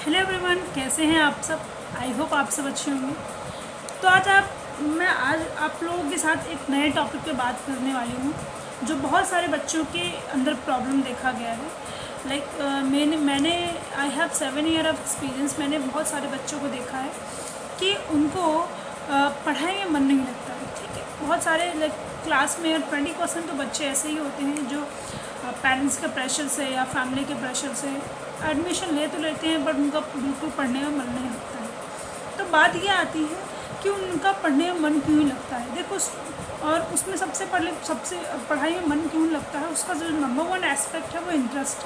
Hello everyone, कैसे हैं आप सब। आई होप आप सब अच्छे होंगे। तो मैं आज आप लोगों के साथ एक नए टॉपिक पे बात करने वाली हूँ जो बहुत सारे बच्चों के अंदर प्रॉब्लम देखा गया है। मैंने I have 7 year of experience. मैंने बहुत सारे बच्चों को देखा है कि उनको पढ़ाई में मन नहीं लगता है। ठीक है, बहुत सारे क्लास में 20% तो बच्चे ऐसे ही होते हैं जो पेरेंट्स के प्रेशर से या फैमिली के प्रेशर से एडमिशन ले तो लेते हैं, बट उनका बिल्कुल पढ़ने में मन नहीं लगता है। तो बात ये आती है कि उनका पढ़ने में मन क्यों लगता है। देखो, और उसमें सबसे पढ़ाई में मन क्यों लगता है, उसका जो नंबर 1 एस्पेक्ट है वो इंटरेस्ट,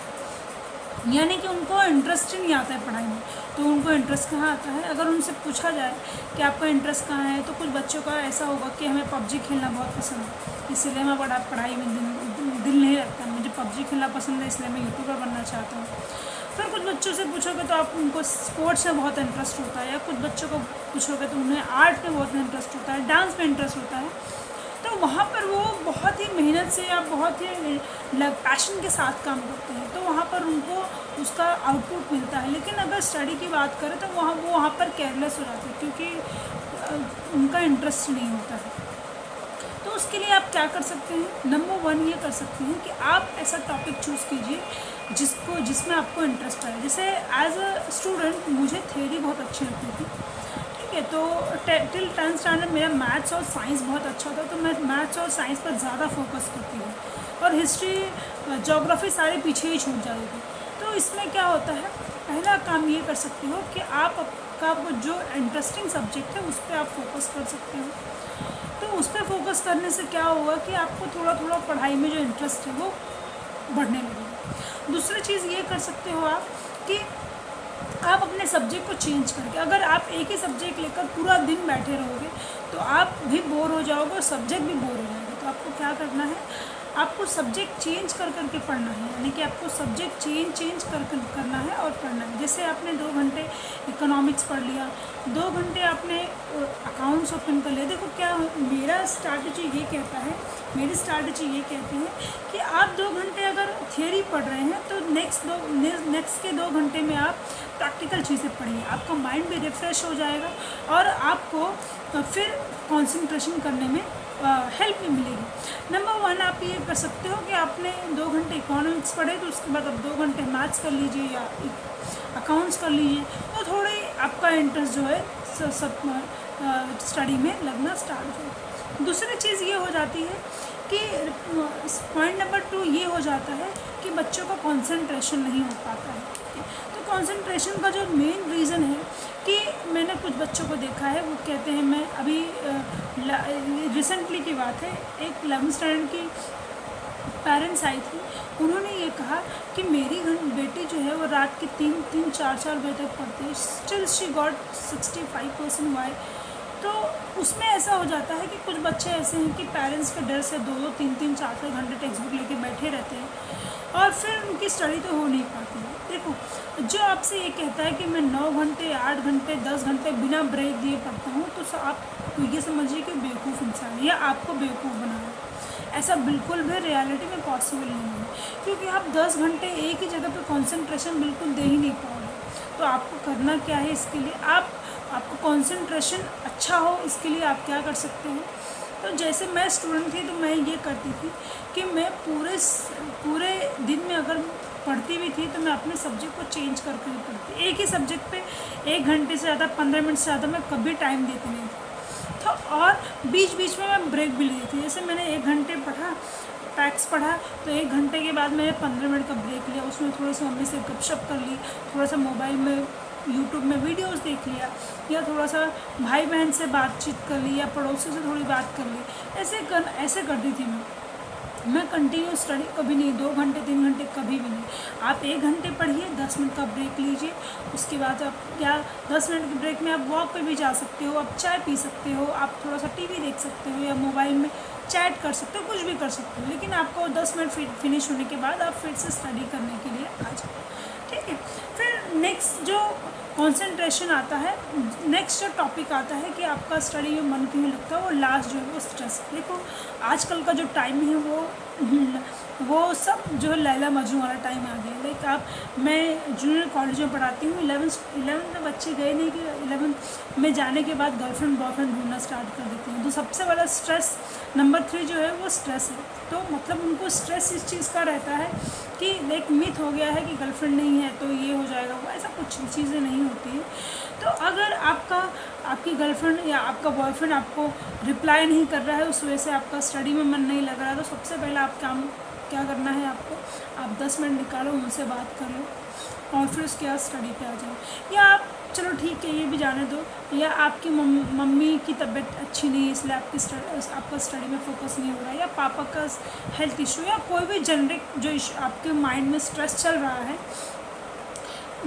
यानी कि उनको इंटरेस्ट ही नहीं आता है पढ़ाई में। तो उनको इंटरेस्ट कहाँ आता है? अगर उनसे पूछा जाए कि आपका इंटरेस्ट कहाँ है, तो कुछ बच्चों का ऐसा होगा कि हमें पबजी खेलना बहुत पसंद है, इसलिए मैं पढ़ाई में दिल नहीं लगता, मुझे पबजी खेलना पसंद है इसलिए मैं यूट्यूबर बनना चाहता हूँ। फिर कुछ बच्चों से पूछोगे तो आप उनको स्पोर्ट्स में बहुत इंटरेस्ट होता है, या कुछ बच्चों को पूछोगे तो उन्हें आर्ट में बहुत इंटरेस्ट होता है, डांस में इंटरेस्ट होता है। तो वहाँ पर वो बहुत ही मेहनत से या बहुत ही पैशन के साथ काम करते हैं, तो वहाँ पर उनको उसका आउटपुट मिलता है। लेकिन अगर स्टडी की बात करें तो वो वहाँ पर केयरलेस हो जाते हैं, क्योंकि उनका इंटरेस्ट नहीं होता है। तो उसके लिए आप क्या कर सकते हैं? नंबर 1 ये कर सकते हैं कि आप ऐसा टॉपिक चूज़ कीजिए जिसमें आपको इंटरेस्ट आए। जैसे एज अ स्टूडेंट मुझे थ्योरी बहुत अच्छी लगती थी। ठीक है, तो टिल 10th स्टैंडर्ड मेरा मैथ्स और साइंस बहुत अच्छा था, तो मैं मैथ्स और साइंस पर ज़्यादा फोकस करती हूँ, और हिस्ट्री ज्योग्राफी सारे पीछे ही छूट जाती थी। तो इसमें क्या होता है, पहला काम ये कर सकते हो कि आपका जो इंटरेस्टिंग सब्जेक्ट है उस पर आप फोकस कर सकते हो। तो उस पर फोकस करने से क्या होगा कि आपको थोड़ा थोड़ा पढ़ाई में जो इंटरेस्ट है वो बढ़ने लगेगा। दूसरी चीज़ ये कर सकते हो आप कि आप अपने सब्जेक्ट को चेंज करके, अगर आप एक ही सब्जेक्ट लेकर पूरा दिन बैठे रहोगे तो आप भी बोर हो जाओगे और सब्जेक्ट भी बोर हो जाएगा। तो आपको क्या करना है, आपको सब्जेक्ट चेंज कर करके पढ़ना है, यानी कि आपको सब्जेक्ट चेंज करना है और पढ़ना है। जैसे आपने 2 घंटे इकोनॉमिक्स पढ़ लिया, 2 घंटे आपने अकाउंट्स ओपन कर लिया। देखो क्या मेरी स्ट्रैटेजी ये कहती है कि आप 2 घंटे अगर थियरी पढ़ रहे हैं तो नेक्स्ट के 2 घंटे में आप प्रैक्टिकल चीज़ें पढ़िए, आपका माइंड भी रिफ़्रेश हो जाएगा और आपको फिर कंसंट्रेशन करने में हेल्प भी मिलेगी। नंबर 1 आप ये कर सकते हो कि आपने 2 घंटे इकोनॉमिक्स पढ़े, तो उसके बाद आप 2 घंटे मैथ्स कर लीजिए या अकाउंट्स कर लीजिए, तो थोड़ी आपका इंटरेस्ट जो है सब स्टडी में लगना स्टार्ट हो। दूसरी चीज़ ये हो जाती है कि पॉइंट नंबर 2 ये हो जाता है कि बच्चों का कंसंट्रेशन नहीं हो पाता है। तो कंसंट्रेशन का जो मेन रीज़न है कि मैंने कुछ बच्चों को देखा है, वो कहते हैं, मैं अभी रिसेंटली की बात है, एक 11th स्टैंडर्ड की पेरेंट्स आई थी, उन्होंने ये कहा कि मेरी बेटी जो है वो रात के 3-4 बजे तक पढ़ती है, स्टिल शी गॉट 65% वाई। तो उसमें ऐसा हो जाता है कि कुछ बच्चे ऐसे हैं कि पेरेंट्स के डर से 2-2, 3-3, 4-4 घंटे टेक्स्ट बुक लेके बैठे रहते हैं और फिर उनकी स्टडी तो हो नहीं पाती है। देखो, जो आपसे ये कहता है कि मैं 9 घंटे, 8 घंटे, 10 घंटे बिना ब्रेक दिए पढ़ता हूँ, तो आप ये समझिए कि बेवकूफ़ इंसान है या आपको बेवकूफ़ बना है। ऐसा बिल्कुल भी रियलिटी में पॉसिबल नहीं है, क्योंकि आप 10 घंटे एक ही जगह पे कंसंट्रेशन बिल्कुल दे ही नहीं पाओगे। तो आपको करना क्या है, इसके लिए आपको कंसंट्रेशन अच्छा हो, इसके लिए आप क्या कर सकते हैं। तो जैसे मैं स्टूडेंट थी तो मैं ये करती थी कि मैं पूरे दिन में अगर पढ़ती भी थी तो मैं अपने सब्जेक्ट को चेंज करके भी पढ़ती। एक ही सब्जेक्ट पे 1 घंटे से ज़्यादा, 15 मिनट से ज़्यादा मैं कभी टाइम देती नहीं थी। तो और बीच बीच में मैं ब्रेक भी ली थी। जैसे मैंने 1 घंटे पढ़ा, टैक्स पढ़ा, तो 1 घंटे के बाद मैंने 15 मिनट का ब्रेक लिया, उसमें थोड़ी सी मम्मी से गपशप कर ली, थोड़ा सा मोबाइल में यूट्यूब में वीडियोस देख लिया, या थोड़ा सा भाई बहन से बातचीत कर ली, या पड़ोसी से थोड़ी बात कर ली। ऐसे करती थी मैं कंटिन्यू स्टडी कभी नहीं, 2 घंटे 3 घंटे कभी भी नहीं। आप 1 घंटे पढ़िए, 10 मिनट का ब्रेक लीजिए, उसके बाद आप क्या 10 मिनट के ब्रेक में आप वॉक पे भी जा सकते हो, आप चाय पी सकते हो, आप थोड़ा सा टीवी देख सकते हो, या मोबाइल में चैट कर सकते हो, कुछ भी कर सकते हो। लेकिन आपको 10 मिनट फिनिश होने के बाद आप फिर से स्टडी करने के लिए आ जाओ। ठीक है, फिर नेक्स्ट जो कंसंट्रेशन आता है, नेक्स्ट जो टॉपिक आता है कि आपका स्टडी में मन क्यों लगता है, वो लास्ट जो है वो स्ट्रेस। देखो, आजकल का जो टाइम है वो वो सब जो है लैला मजनू वाला टाइम आ गया। लाइक आप, मैं जूनियर कॉलेज में पढ़ाती हूँ, 11th में बच्चे गए नहीं कि 11th में जाने के बाद गर्लफ्रेंड बॉयफ्रेंड ढूंढना स्टार्ट कर देते हैं। तो सबसे बड़ा स्ट्रेस नंबर 3 जो है वो स्ट्रेस है। तो मतलब उनको स्ट्रेस इस चीज़ का रहता है कि लाइक मिथ हो गया है कि गर्लफ्रेंड नहीं है तो ये हो जाएगा, वो ऐसा कुछ चीज़ें नहीं होती है। तो अगर आपकी गर्लफ्रेंड या आपका बॉयफ्रेंड आपको रिप्लाई नहीं कर रहा है, उस वजह से आपका स्टडी में मन नहीं लग रहा है, तो सबसे पहले आप क्या करना है आपको, आप 10 मिनट निकालो, उनसे बात कर लो और फिर उसके बाद स्टडी पे आ जाओ। या आप चलो ठीक है ये भी जाने दो, या आपकी मम्मी की तबीयत अच्छी नहीं है इसलिए आपका स्टडी में फोकस नहीं हो रहा है, या पापा का हेल्थ इशू, या कोई भी जेनरिक जो आपके माइंड में स्ट्रेस चल रहा है,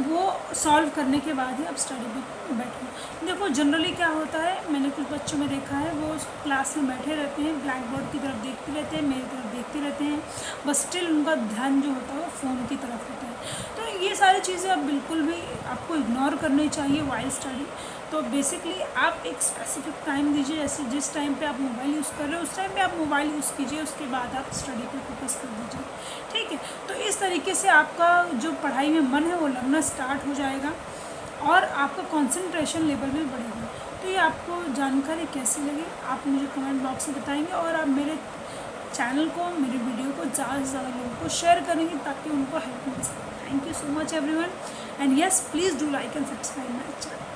वो सॉल्व करने के बाद ही आप स्टडी पे बैठो। देखो जनरली क्या होता है, मैंने कुछ बच्चों में देखा है, वो क्लास में बैठे रहते हैं, ब्लैक बोर्ड की तरफ देखते रहते हैं, मेरी तरफ देखते रहते हैं, बस स्टिल उनका ध्यान जो होता है वो फ़ोन की तरफ होता है। तो ये सारी चीज़ें आप बिल्कुल भी आपको इग्नोर करनी चाहिए वाइल स्टडी। तो बेसिकली आप एक स्पेसिफिक टाइम दीजिए, जैसे जिस टाइम पे आप मोबाइल यूज़ कर रहे हो उस टाइम पे आप मोबाइल यूज़ कीजिए, उसके बाद आप स्टडी पे फोकस कर दीजिए, ठीक है। तो इस तरीके से आपका जो पढ़ाई में मन है वो लगना स्टार्ट हो जाएगा और आपका कंसंट्रेशन लेवल भी बढ़ेगा। तो ये आपको जानकारी कैसी लगी आप मुझे कमेंट बॉक्स में बताएंगे, और आप मेरे चैनल को, मेरे वीडियो को ज़्यादा से ज़्यादा लोगों को शेयर करेंगे ताकि उनको हेल्प मिल सके। Thank you so much everyone, and yes please do like and subscribe my channel.